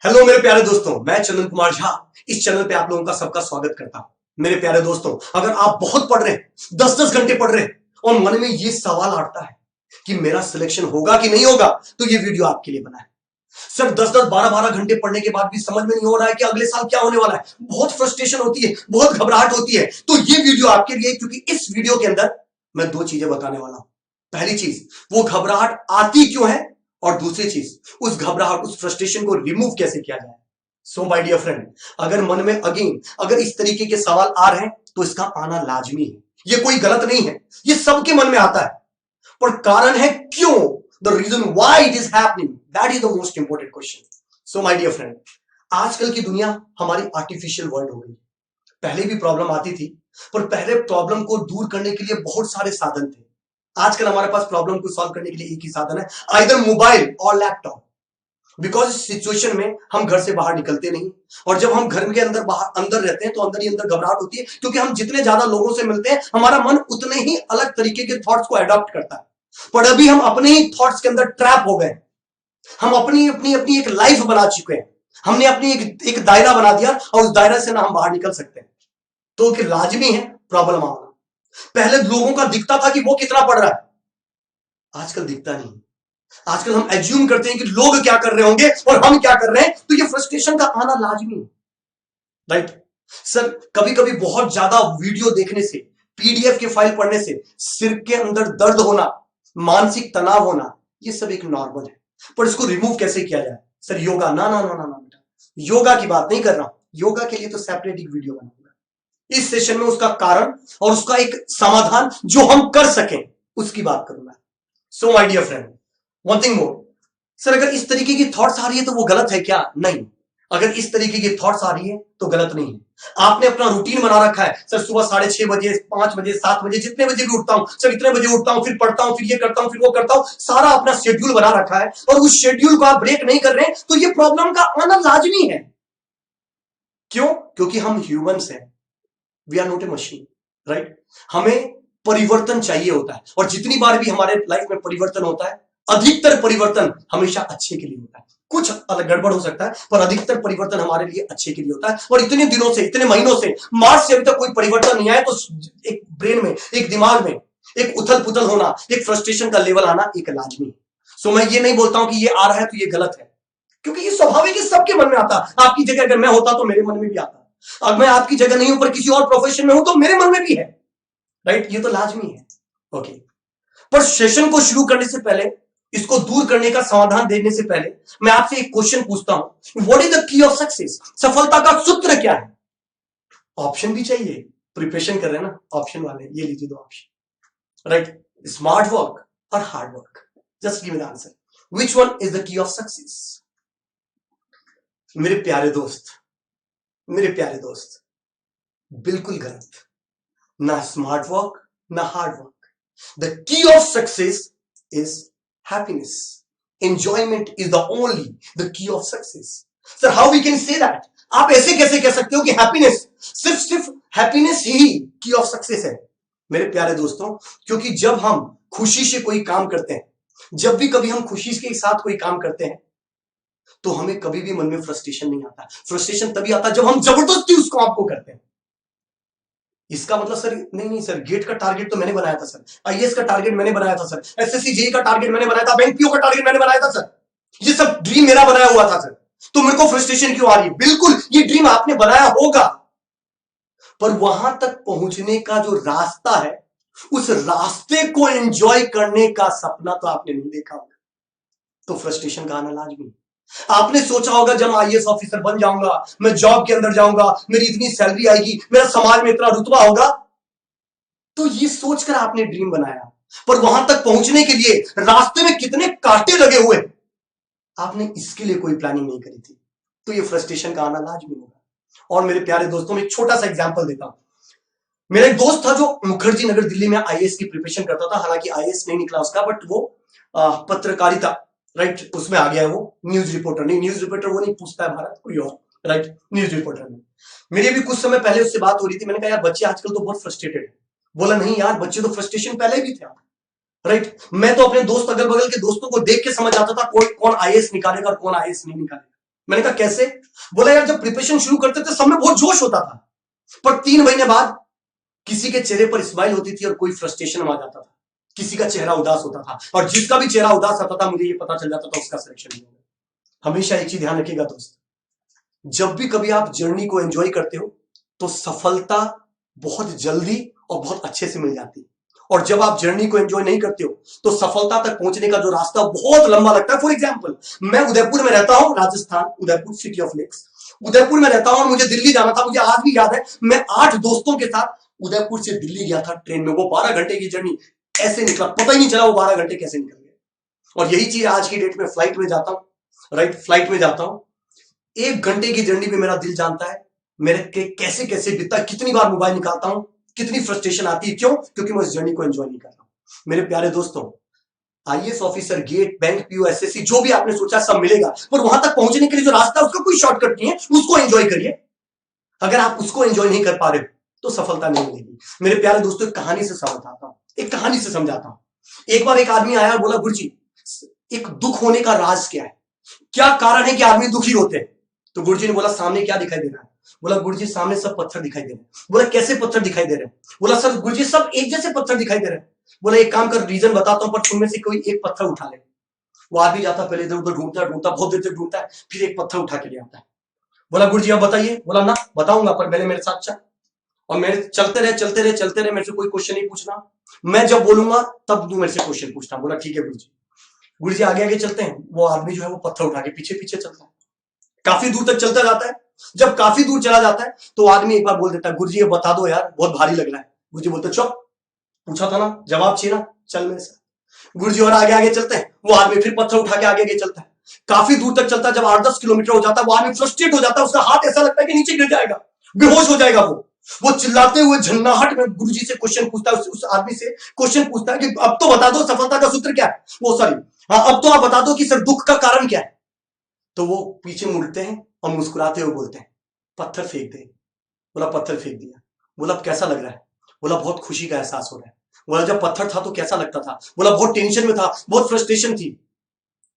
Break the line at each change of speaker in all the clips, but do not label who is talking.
Hello मेरे प्यारे दोस्तों, मैं चंदन कुमार झा इस चैनल पे आप लोगों का सबका स्वागत करता हूं। मेरे प्यारे दोस्तों, अगर आप बहुत पढ़ रहे हैं, 10-10 घंटे पढ़ रहे हैं और मन में ये सवाल आता है कि मेरा सिलेक्शन होगा कि नहीं होगा, तो ये वीडियो आपके लिए बना है। सर 10-10 12-12 घंटे पढ़ने के बाद भी समझ में नहीं हो रहा है कि अगले साल क्या होने वाला है, बहुत फ्रस्ट्रेशन होती है, बहुत घबराहट होती है, तो ये वीडियो आपके लिए, क्योंकि इस वीडियो के अंदर मैं दो चीजें बताने वाला हूं। पहली चीज, वो घबराहट आती क्यों है, और दूसरी चीज, उस घबराहट उस फ्रस्ट्रेशन को रिमूव कैसे किया जाए। सो माय डियर फ्रेंड, अगर मन में अगर इस तरीके के सवाल आ रहे हैं तो इसका आना लाजमी है। ये कोई गलत नहीं है, ये सबके मन में आता है, पर कारण है क्यों, the reason why it is happening, that is the most important question. So my dear friend, आजकल की दुनिया हमारी आर्टिफिशियल वर्ल्ड हो गई। पहले भी प्रॉब्लम आती थी, पर पहले प्रॉब्लम को दूर करने के लिए बहुत सारे साधन थे। आजकल हमारे पास प्रॉब्लम को सॉल्व करने के लिए एक ही साधन है, आइदर मोबाइल और लैपटॉप। बिकॉज इस सिचुएशन में हम घर से बाहर निकलते नहीं, और जब हम घर के अंदर रहते हैं तो अंदर ही अंदर घबराहट होती है, क्योंकि हम जितने ज्यादा लोगों से मिलते हैं हमारा मन उतने ही अलग तरीके के थॉट्स को अडॉप्ट करता है। पर अभी हम अपने ही थॉट्स के अंदर ट्रैप हो गए। हम अपनी अपनी अपनी एक लाइफ बना चुके हैं, हमने अपनी एक दायरा बना दिया, और उस दायरा से ना हम बाहर निकल सकते हैं। तो लाजमी है प्रॉब्लम आना। पहले लोगों का दिखता था कि वो कितना पढ़ रहा है, आजकल दिखता नहीं। आजकल हम एज्यूम करते हैं कि लोग क्या कर रहे होंगे और हम क्या कर रहे हैं, तो ये फ्रस्ट्रेशन का आना लाजमी है, राइट। सर कभी कभी बहुत ज्यादा वीडियो देखने से, पीडीएफ के फाइल पढ़ने से सिर के अंदर दर्द होना, मानसिक तनाव होना, ये सब एक नॉर्मल है, पर इसको रिमूव कैसे किया जाए। सर योगा, ना ना ना ना ना बेटा, योगा की बात नहीं कर रहा हूं। योगा के लिए तो सेपरेट एक वीडियो बनाऊंगा। इस सेशन में उसका कारण और उसका एक समाधान जो हम कर सकें, उसकी बात करूंगा। So my dear friend, one thing more. Sir अगर इस तरीके की थॉट्स आ रही है तो वो गलत है क्या? नहीं, अगर इस तरीके की थॉट्स आ रही है तो गलत नहीं है। आपने अपना रूटीन बना रखा है, सर सुबह 6:30 बजे, 5 बजे, 7 बजे, जितने बजे भी उठता हूं, सर इतने बजे उठता हूं, फिर पढ़ता हूं, फिर ये करता हूं, फिर वो करता हूं, सारा अपना शेड्यूल बना रखा है, और उस शेड्यूल को आप ब्रेक नहीं कर रहे हैं, तो ये प्रॉब्लम का आना लाजमी है। क्यों? क्योंकि हम ह्यूमंस हैं, we are not a machine, right. हमें परिवर्तन चाहिए होता है, और जितनी बार भी हमारे लाइफ में परिवर्तन होता है, अधिकतर परिवर्तन हमेशा अच्छे के लिए होता है। कुछ अलग गड़बड़ हो सकता है, पर अधिकतर परिवर्तन हमारे लिए अच्छे के लिए होता है। और इतने दिनों से, इतने महीनों से, मार्च से अभी तक कोई परिवर्तन नहीं आया, तो एक ब्रेन में, एक दिमाग में एक उथल पुथल होना, एक फ्रस्ट्रेशन का लेवल आना एक लाजमी है। सो मैं ये नहीं बोलता हूं कि ये आ रहा है तो ये गलत है, क्योंकि ये स्वाभाविक है, सबके मन में आता। आपकी जगह अगर मैं होता तो मेरे मन में भी आता। अब मैं आपकी जगह नहीं हूं, पर किसी और प्रोफेशन में हूं, तो मेरे मन में भी है, राइट। ये तो लाजमी है, ओके। पर सेशन को शुरू करने से पहले, इसको दूर करने का समाधान देने से पहले, मैं आपसे एक क्वेश्चन पूछता हूं, what is the key of success? सफलता का सूत्र क्या है? ऑप्शन भी चाहिए, प्रिपरेशन कर रहे हैं ना, ऑप्शन वाले ये लीजिए दो ऑप्शन, राइट। स्मार्ट वर्क और hard work, just give me the answer, which one is the key of success? मेरे प्यारे दोस्त, मेरे प्यारे दोस्त, बिल्कुल गलत। ना स्मार्ट वर्क, ना hard work. The key of success is happiness. Enjoyment is the only the key of success. Sir how we can say that? आप ऐसे कैसे कह सकते हो कि हैप्पीनेस, सिर्फ हैप्पीनेस ही की ऑफ सक्सेस है? मेरे प्यारे दोस्तों, क्योंकि जब हम खुशी से कोई काम करते हैं, जब भी कभी हम खुशी के साथ कोई काम करते हैं, तो हमें कभी भी मन में फ्रस्ट्रेशन नहीं आता। फ्रस्ट्रेशन तभी आता है जब हम जबरदस्ती उसको आपको करते हैं। इसका मतलब सर, नहीं नहीं सर, गेट का टारगेट तो मैंने बनाया था सर, आईएएस का टारगेट मैंने बनाया था सर, एसएससी जेई का टारगेट मैंने बनाया था, बैंक पीओ का टारगेट मैंने बनाया था सर, ये सब ड्रीम मेरा बनाया हुआ था सर, तो मेरे को फ्रस्ट्रेशन क्यों आ रही है? बिल्कुल ये ड्रीम आपने बनाया होगा, पर वहां तक पहुंचने का जो रास्ता है, उस रास्ते को एंजॉय करने का सपना तो आपने नहीं देखा होगा, तो फ्रस्ट्रेशन का आना लाजमी। आपने सोचा होगा जब आईएएस ऑफिसर बन जाऊंगा, मैं जॉब के अंदर जाऊंगा, मेरी इतनी सैलरी आएगी, मेरा समाज में इतना रुतबा होगा, तो ये सोचकर आपने ड्रीम बनाया, पर वहां तक पहुंचने के लिए रास्ते में कितने कांटे लगे हुए, आपने इसके लिए कोई प्लानिंग नहीं करी थी, तो ये फ्रस्ट्रेशन का आना लाजमी होगा। और मेरे प्यारे दोस्तों, में एक छोटा सा एग्जांपल देता हूं। मेरा एक दोस्त था जो मुखर्जी नगर दिल्ली में आईएएस की प्रिपरेशन करता था, हालांकि आईएएस नहीं निकला उसका, बट वो पत्रकारिता, राइट, उसमें आ गया है। वो न्यूज रिपोर्टर नहीं, न्यूज रिपोर्टर वो नहीं पूछता है भारत, कोई और, राइट, न्यूज रिपोर्टर में। मेरी भी कुछ समय पहले उससे बात हो रही थी, मैंने कहा यार बच्चे आजकल तो बहुत फ्रस्ट्रेटेड है। बोला नहीं यार, बच्चे तो फ्रस्ट्रेशन पहले भी थे, राइट। मैं तो अपने दोस्त, अगल बगल के दोस्तों को देख के समझ आता था कौन आईएएस निकालेगा और कौन आईएएस नहीं निकालेगा। मैंने कहा कैसे? बोला यार जब प्रिपरेशन शुरू करते थे सब में बहुत जोश होता था, पर 3 महीने बाद किसी के चेहरे पर स्माइल होती थी और कोई फ्रस्ट्रेशन आ जाता था, किसी का चेहरा उदास होता था, और जिसका भी चेहरा उदास आता था मुझे ये पता चल जाता था उसका सिलेक्शन नहीं होगा। हमेशा एक चीज ध्यान रखिएगा दोस्त, जब भी कभी आप जर्नी को एंजॉय करते हो तो सफलता बहुत जल्दी और बहुत अच्छे से मिल जाती है, और जब आप जर्नी को एंजॉय नहीं करते हो तो सफलता तक पहुंचने का जो रास्ता बहुत लंबा लगता है। फॉर एग्जांपल, मैं उदयपुर में रहता हूं, Rajasthan, Udaipur, city of lakes. Udaipur में रहता हूं और मुझे दिल्ली जाना था। मुझे आज भी याद है, मैं 8 दोस्तों के साथ उदयपुर से दिल्ली गया था ट्रेन में। वो 12 घंटे की जर्नी ऐसे निकला, पता ही नहीं चला वो 12 घंटे कैसे निकल गए। और यही चीज आज की डेट में फ्लाइट में जाता हूं, राइट, फ्लाइट में जाता हूं, 1 घंटे की जर्नी पे मेरा दिल जानता है मेरे कैसे कैसे बीतता, कितनी बार मोबाइल निकालता हूं, कितनी फ्रस्ट्रेशन आती है। क्यों? क्योंकि मैं इस जर्नी को एंजॉय नहीं कर रहा हूं। मेरे प्यारे दोस्तों, IAS officer, GATE, bank, PO, SSC, जो भी आपने सोचा सब मिलेगा, पर वहां तक पहुंचने के लिए जो रास्ता है उसका कोई शॉर्टकट नहीं है, उसको एंजॉय करिए। अगर आप उसको एंजॉय नहीं कर पा रहे तो सफलता नहीं मिलेगी। मेरे प्यारे दोस्तों, एक कहानी से समझाता हूं, एक कहानी से समझाता हूं। एक बार एक आदमी आया और बोला, गुरुजी एक दुख होने का राज क्या है, क्या कारण है कि आदमी दुखी होते हैं? तो गुरुजी ने बोला, सामने क्या दिखाई दे रहा है? बोला, गुरुजी सामने सब पत्थर दिखाई दे रहे हैं। बोला, कैसे पत्थर दिखाई दे रहे हैं? बोला, सर गुरुजी सब एक जैसे पत्थर दिखाई दे रहे हैं। बोला, एक काम कर, रीजन बताता हूं, पर तुम में से कोई एक पत्थर उठा ले। वो आदमी जाता, पहले इधर उधर ढूंढता ढूंढता बहुत देर तक ढूंढता है, फिर एक पत्थर उठा के ले आता है। बोला, गुरुजी अब बताइए। बोला, ना बताऊंगा, पर पहले मेरे साथ चल। और मेरे चलते रहे चलते रहे चलते रहे, मेरे से कोई क्वेश्चन नहीं पूछना, मैं जब बोलूंगा तब तू मेरे से क्वेश्चन पूछना। बोला, ठीक है गुरुजी। गुरुजी आगे आगे चलते हैं, वो आदमी जो है वो पत्थर उठा के पीछे पीछे चलता है, काफी दूर तक चलता जाता है। जब काफी दूर चला जाता है तो आदमी एक बार बोल देता है, गुरुजी ये बता दो यार, बहुत भारी लग रहा है। गुरुजी बोलते, चुप, पूछा था ना, जवाब चाहिए ना, चल मेरे साथ। गुरुजी और आगे आगे चलते हैं, वो आदमी फिर पत्थर उठा के आगे आगे चलता है, काफी दूर तक चलता है। जब 8-10 किलोमीटर हो जाता है, वो आदमी फ्रस्ट्रेट हो जाता है, उसका हाथ ऐसा लगता है कि नीचे गिर जाएगा, बेहोश हो जाएगा। वो चिल्लाते हुए झन्नाहट में गुरुजी से क्वेश्चन पूछता है, उस आदमी से क्वेश्चन पूछता है कि अब तो बता दो सफलता का सूत्र क्या है, वो सॉरी, हाँ अब तो आप बता दो कि सर दुख का कारण क्या है। तो वो पीछे मुड़ते हैं और मुस्कुराते हुए बोलते हैं, पत्थर फेंक दे। बोला, पत्थर फेंक दिया। बोला, अब कैसा लग रहा है? बोला, बहुत खुशी का एहसास हो रहा है। बोला, जब पत्थर था तो कैसा लगता था? बोला, बहुत टेंशन में था, बहुत फ्रस्ट्रेशन थी।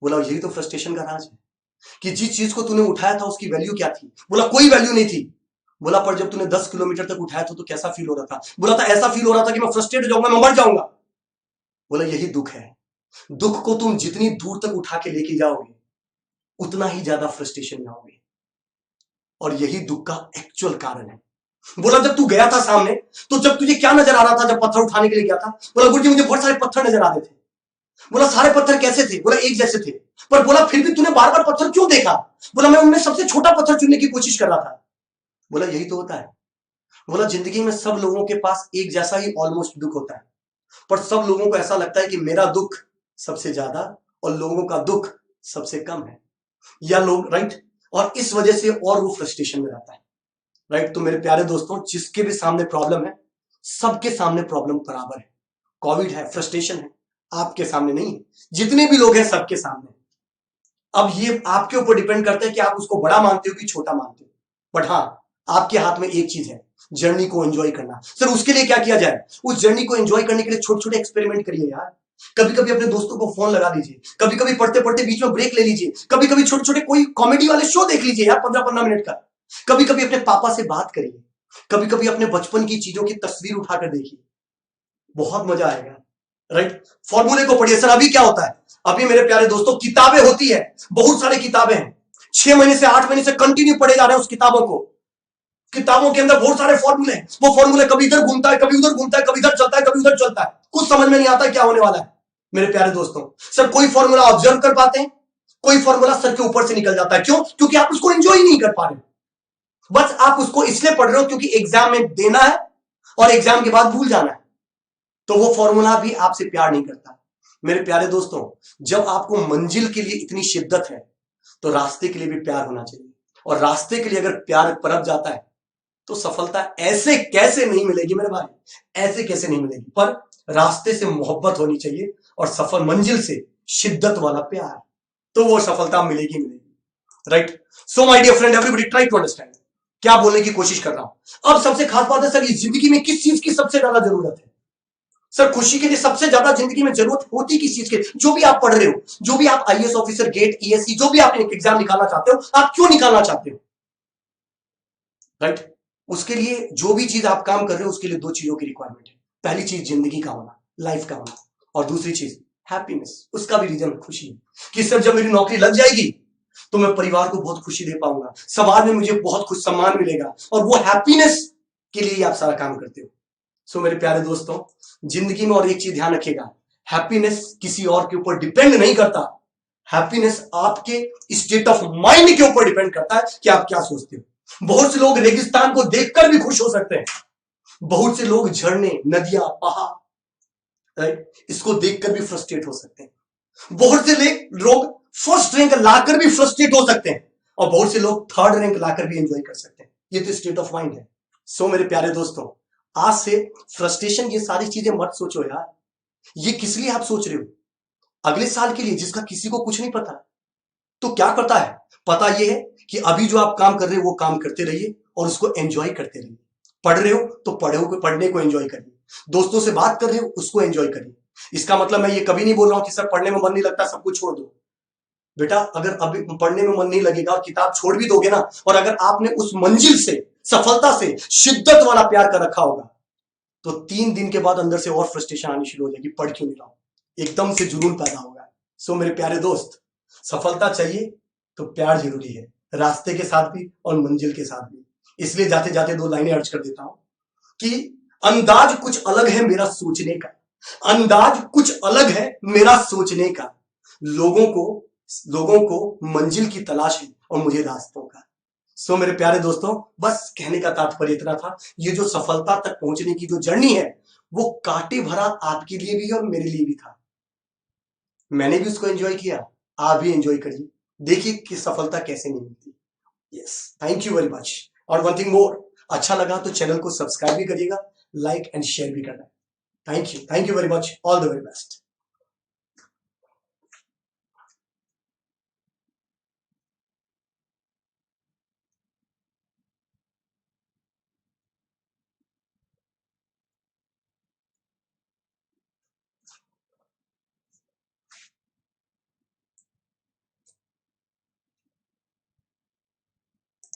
बोला, यही तो फ्रस्ट्रेशन का राज है कि जिस चीज को तूने उठाया था उसकी वैल्यू क्या थी? बोला, कोई वैल्यू नहीं थी। बोला, पर जब तूने 10 किलोमीटर तक उठाया था तो कैसा फील हो रहा था? बोला था, ऐसा फील हो रहा था कि मैं फ्रस्ट्रेट हो जाऊंगा, मैं मर जाऊंगा। बोला, यही दुख है, दुख को तुम जितनी दूर तक उठा के लेके जाओगे उतना ही ज्यादा फ्रस्ट्रेशन में आओगे, और यही दुख का एक्चुअल कारण है। बोला, जब तू गया था सामने तो जब तुझे क्या नजर आ रहा था जब पत्थर उठाने के लिए गया था? बोला, गुरुजी मुझे बहुत सारे पत्थर नजर आ रहे थे। बोला, सारे पत्थर कैसे थे? बोला, एक जैसे थे। पर बोला, फिर भी तूने बार बार पत्थर क्यों देखा? बोला, मैं उनमें सबसे छोटा पत्थर चुनने की कोशिश कर रहा था। बोला, यही तो होता है। बोला, जिंदगी में सब लोगों के पास एक जैसा ही ऑलमोस्ट दुख होता है, पर सब लोगों को ऐसा लगता है कि मेरा दुख सबसे ज्यादा और लोगों का दुख सबसे कम है, या लोग, राइट, और इस वजह से और वो फ्रस्ट्रेशन में रहता है, राइट। तो मेरे प्यारे दोस्तों, जिसके भी सामने प्रॉब्लम है, सबके सामने प्रॉब्लम बराबर है, कोविड है, फ्रस्ट्रेशन है, आपके सामने नहीं है, जितने भी लोग हैं सबके सामने। अब ये आपके ऊपर डिपेंड करता है कि आप उसको बड़ा मानते हो कि छोटा मानते हो, बट हाँ आपके हाथ में एक चीज है, जर्नी को एंजॉय करना। सर उसके लिए क्या किया जाए? उस जर्नी को एंजॉय करने के लिए छोटे छोटे एक्सपेरिमेंट करिए यार। कभी कभी अपने दोस्तों को फोन लगा दीजिए, कभी कभी पढ़ते पढ़ते बीच में ब्रेक ले लीजिए, कभी कभी छोटे छोटे कोई कॉमेडी वाले शो देख लीजिए यार, 15-15 मिनट का। कभी कभी अपने पापा से बात करिए, कभी कभी अपने बचपन की चीजों की तस्वीर उठाकर देखिए, बहुत मजा आएगा, राइट। फॉर्मूले को पढ़िए। सर अभी क्या होता है? अभी मेरे प्यारे दोस्तों किताबें होती है, बहुत सारी किताबें हैं, 6 महीने से 8 महीने से कंटिन्यू पढ़े जा रहे हैं उस किताबों को। किताबों के अंदर बहुत सारे फॉर्मूले हैं, वो फॉर्मूले कभी इधर घूमता है, कभी उधर घूमता है, कभी इधर चलता है, कभी उधर चलता है, कुछ समझ में नहीं आता क्या होने वाला है मेरे प्यारे दोस्तों। सर कोई फॉर्मूला ऑब्जर्व कर पाते हैं, कोई फॉर्मूला सर के ऊपर से निकल जाता है। क्यों? क्योंकि आप उसको एंजॉय नहीं कर पा रहे, बस आप उसको इसलिए पढ़ रहे हो क्योंकि एग्जाम में देना है और एग्जाम के बाद भूल जाना है, तो वो फॉर्मूला भी आपसे प्यार नहीं करता। मेरे प्यारे दोस्तों, जब आपको मंजिल के लिए इतनी शिद्दत है तो रास्ते के लिए भी प्यार होना चाहिए, और रास्ते के लिए अगर प्यार परख जाता है तो सफलता ऐसे कैसे नहीं मिलेगी मेरे भाई, ऐसे कैसे नहीं मिलेगी, पर रास्ते से मोहब्बत होनी चाहिए और सफल मंजिल से शिद्दत वाला प्यार, तो वो सफलता मिलेगी मिलेगी, right. So my dear friend, everybody try to understand क्या बोलने की कोशिश कर रहा हूं। अब सबसे खास बात है सर, इस जिंदगी में किस चीज की सबसे ज्यादा जरूरत है? सर खुशी के लिए सबसे ज्यादा जिंदगी में जरूरत होती किस चीज के? जो भी आप पढ़ रहे हो, जो भी आप आईएएस ऑफिसर, गेट, ईएससी, जो भी आप एग्जाम निकालना चाहते हो, आप क्यों निकालना चाहते हो? राइट? उसके लिए जो भी चीज आप काम कर रहे हो, उसके लिए दो चीजों की रिक्वायरमेंट है। पहली चीज जिंदगी का होना, लाइफ का होना, और दूसरी चीज हैप्पीनेस। उसका भी रीजन खुशी है कि सर जब मेरी नौकरी लग जाएगी तो मैं परिवार को बहुत खुशी दे पाऊंगा, समाज में मुझे बहुत खुश सम्मान मिलेगा, और वो हैप्पीनेस के लिए ही आप सारा काम करते हो। सो मेरे प्यारे दोस्तों, जिंदगी में और एक चीज ध्यान रखिएगा, हैप्पीनेस किसी और के ऊपर डिपेंड नहीं करता। हैप्पीनेस आपके स्टेट ऑफ माइंड के ऊपर डिपेंड करता है कि आप क्या सोचते हो। बहुत से लोग रेगिस्तान को देखकर भी खुश हो सकते हैं, बहुत से लोग झरने, नदियां, पहाड़, राइट, इसको देखकर भी फ्रस्ट्रेट हो सकते हैं। बहुत से लोग फर्स्ट रैंक लाकर भी फ्रस्ट्रेट हो सकते हैं, और बहुत से लोग थर्ड रैंक लाकर भी एंजॉय कर सकते हैं। ये तो स्टेट ऑफ माइंड है। सो मेरे प्यारे दोस्तों, आज से फ्रस्ट्रेशन, ये सारी चीजें मत सोचो यार। ये किस लिए आप सोच रहे हो? अगले साल के लिए, जिसका किसी को कुछ नहीं पता। तो क्या पता है? पता यह है कि अभी जो आप काम कर रहे हो वो काम करते रहिए और उसको एंजॉय करते रहिए। पढ़ रहे हो तो पढ़ने को एंजॉय करिए। दोस्तों से बात कर रहे हो, उसको एंजॉय करिए। इसका मतलब मैं ये कभी नहीं बोल रहा हूं कि सर पढ़ने में मन नहीं लगता, सब कुछ छोड़ दो। बेटा, अगर अभी पढ़ने में मन नहीं लगेगा और किताब छोड़ भी दोगे ना, और अगर आपने उस मंजिल से, सफलता से शिद्दत वाला प्यार कर रखा होगा, तो 3 दिन के बाद अंदर से और फ्रस्ट्रेशन आनी शुरू हो जाएगी, पढ़ क्यों नहीं रहा हूं, एकदम से जुनून पैदा होगा। सो मेरे प्यारे दोस्त, सफलता चाहिए तो प्यार जरूरी है, रास्ते के साथ भी और मंजिल के साथ भी। इसलिए जाते जाते 2 लाइनें अर्ज कर देता हूं कि अंदाज कुछ अलग है मेरा सोचने का, अंदाज कुछ अलग है मेरा सोचने का, लोगों को मंजिल की तलाश है और मुझे रास्तों का। सो मेरे प्यारे दोस्तों, बस कहने का तात्पर्य इतना था। ये जो सफलता तक पहुंचने की जो जर्नी है, वो कांटे भरा आपके लिए भी और मेरे लिए भी था। मैंने भी उसको एंजॉय किया, आप भी एंजॉय करिए, देखिए कि सफलता कैसे नहीं मिलती। Yes, thank you very much. और वन थिंग मोर, अच्छा लगा तो चैनल को सब्सक्राइब भी करिएगा, लाइक एंड शेयर भी करना। Thank you very much, all the very best.